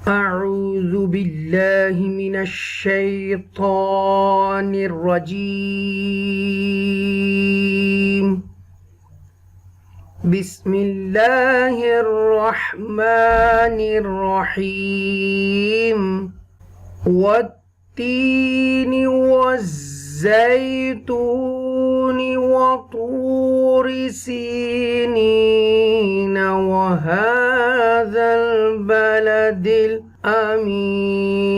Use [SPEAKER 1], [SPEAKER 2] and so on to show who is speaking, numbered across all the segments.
[SPEAKER 1] أعوذ بالله من الشيطان الرجيم بسم الله الرحمن الرحيم والتين والزيتون وطور سينين وهذا البلد الأمين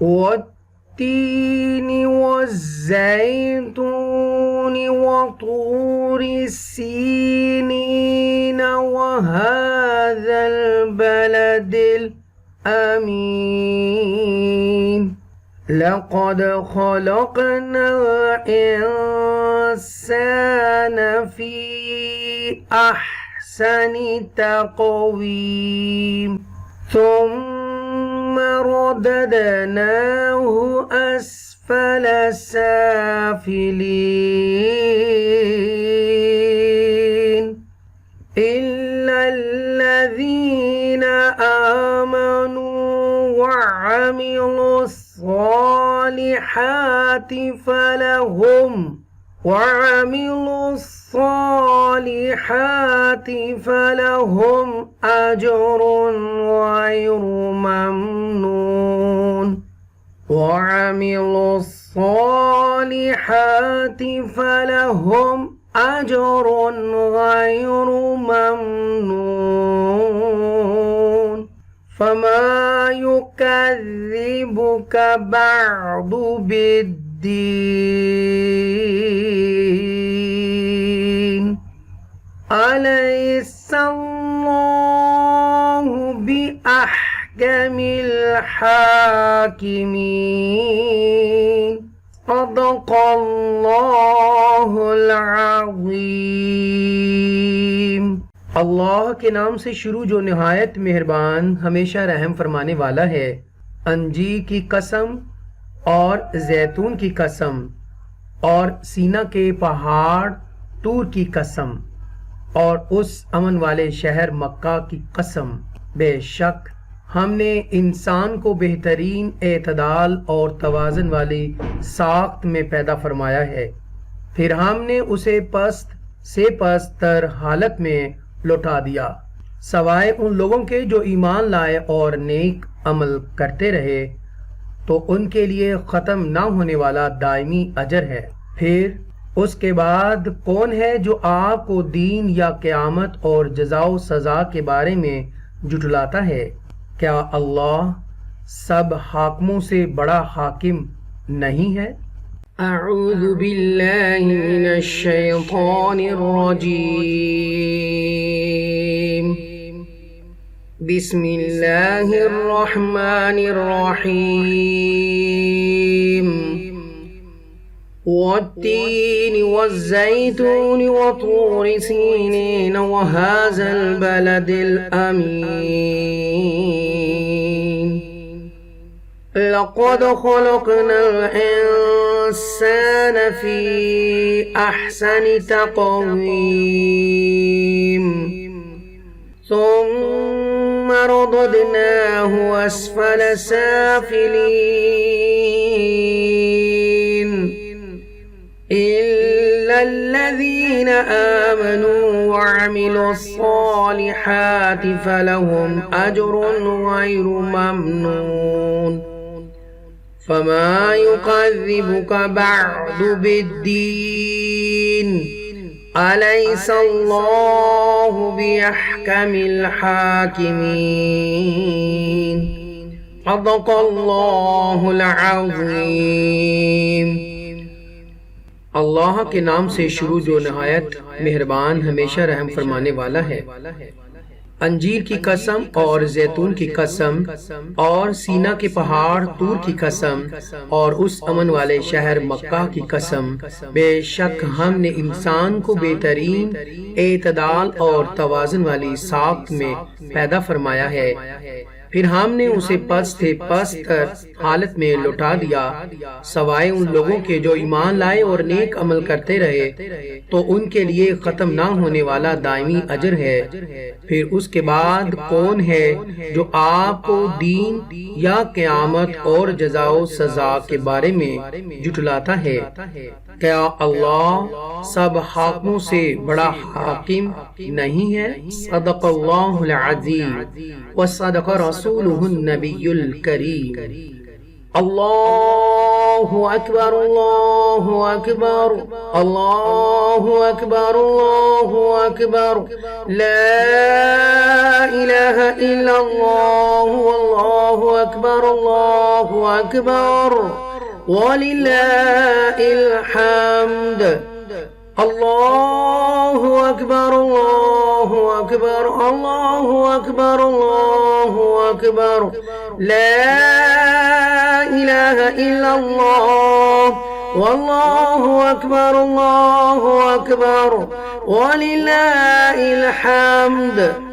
[SPEAKER 1] والتين والزيتون وطور سينين وهذا البلد الأمين لقد خلقنا الإنسان في أحسن تقويم ثم رددناه أسفل سافلين إلا الذين آمنوا وعملوا الصالحات فلهم أجر غير ممنون وعملوا الصالحات فلهم أجر غير ممنون فما يكذبك بعد بالدين أليس الله بأحكم الحاكمين صدق الله العظीम। अल्लाह के नाम से शुरू जो निहायत मेहरबान हमेशा रहम फरमाने वाला है। अंजीर की कसम और जैतून की कसम और सीना के पहाड़ तूर की कसम और उस अमन वाले शहर मक्का की कसम, बेशक हमने इंसान को बेहतरीन एतदाल और तवाज़ुन वाली साख्त में पैदा फरमाया है, फिर हमने उसे पस्त से पस्तर हालत में लौटा दिया, सवाए उन लोगों के जो ईमान लाए और नेक अमल करते रहे, तो उनके लिए ख़त्म ना होने वाला दायमी अजर है। फिर उसके बाद कौन है जो आपको दीन या क़यामत और जज़ाओ सज़ा के बारे में जुटलाता है? क्या अल्लाह सब हाकिमों से बड़ा हाकिम नहीं है? अऊज़ु बिल्लाहि मिनश शैतानिर रजीम बिस्मिल्लाहिर रहमानिर रहीम والتين والزيتون وطور سينين وهذا البلد الأمين لقد خلقنا الإنسان في أحسن تقويم ثم رددناه أسفل سافلين إلا الذين آمنوا وعملوا الصالحات فلهم أجر غير ممنون فما يكذبك بعد بالدين أليس الله بأحكم الحاكمين صدق الله العظيم। अल्लाह के नाम से शुरू जो नहायत मेहरबान हमेशा रहम फरमाने वाला है। अंजीर की कसम और जैतून की कसम और सीना के पहाड़ तूर की कसम और उस अमन वाले शहर मक्का की कसम, बेशक हमने इंसान को बेहतरीन एतदाल और तवाज़ुन वाली साख्त में पैदा फरमाया है, फिर हमने उसे पस्त हालत में लौटा दिया, सवाए उन लोगों के जो ईमान लाए और नेक अमल करते रहे, तो उनके लिए खत्म ना होने वाला दायमी अजर है। फिर उसके बाद कौन है जो आपको दीन या क़यामत और जज़ाओ सजा के बारे में जुटलाता है? क्या अल्लाह सब हाकिमों से बड़ा हाकिम नहीं है? सदक़ल्लाहुल अज़ीम व सदक़ रसूलुहुन नबियुल करीम। अल्लाहु अकबर, अल्लाहु अकबर, अल्लाहु अकबर, अल्लाहु अकबर, ला इलाहा इल्लल्लाह, अल्लाहु अकबर, अल्लाहु अकबर, वलिल्लाहिल हम्द। अल्लाहु अकबर, अल्लाहु अकबर, अल्लाहु अकबर, अल्लाहु अकबर, ला इलाहा इल्लल्लाह, वल्लाहु अकबर, अल्लाहु अकबर, वलिल्लाहिल हम्द।